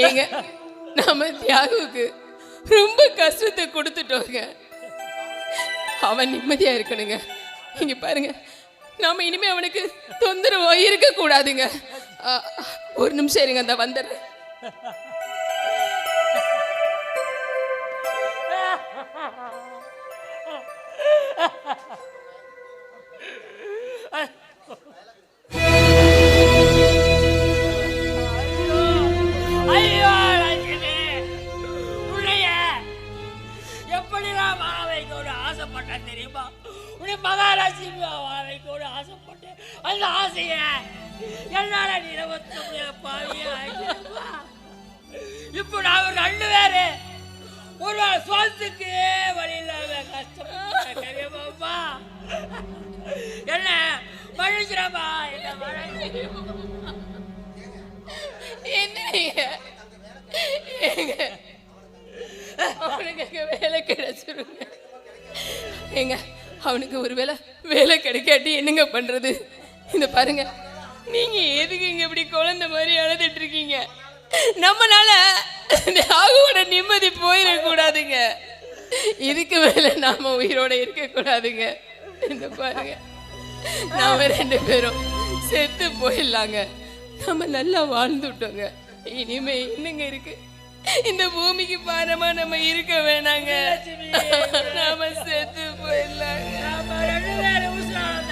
ஏங்க நாம தியாகுவுக்கு ரொம்ப கஷ்டத்தை கொடுத்துட்டோங்க. அவன் நிம்மதியா இருக்கணுங்க. இங்க பாருங்க, நாம இனிமே அவனுக்கு தொந்தரவா இருக்க கூடாதுங்க. ஒரு நிமிஷம் இருங்க, அந்த வந்துடுறேன். தெரியுமா? உன்னை மகாராஜி வாழைக்கோடு ஆசைப்பட்டேன். அந்த ஆசைய என்னால நிறவத்த பாவியா. இப்போ நாங்க 2 பேரு ஒரு சுவாசத்துக்கு வழி இல்லாத கஷ்டப்பா. என்ன மனுஷரமா என்ன அவனுக்கு வேலை கிடைச்சிருங்க. ஏங்க அவனுக்கு ஒரு வேலை கிடைக்காட்டி என்னங்க பண்றது? இந்த பாருங்க, நீங்க எதுக்கு இங்க இப்படி குழந்தை மாதிரி அழுதுட்டு இருக்கீங்க? நம்மளால ஆகுவோட நிம்மதி போயிடக்கூடாதுங்க. இதுக்கு மேல நாம உயிரோட இருக்க கூடாதுங்க. இந்த பாருங்க, நாம 2 பேரும் செத்து போயிடலாங்க. நம்ம நல்லா வாழ்ந்துட்டோங்க. இனிமே என்னங்க இருக்கு? இந்த பூமிக்கு பாரமா நம்ம இருக்க வேணாங்க. நாம செத்து போயிடலாங்க. நாம 2 பேரும் உசுராதான்.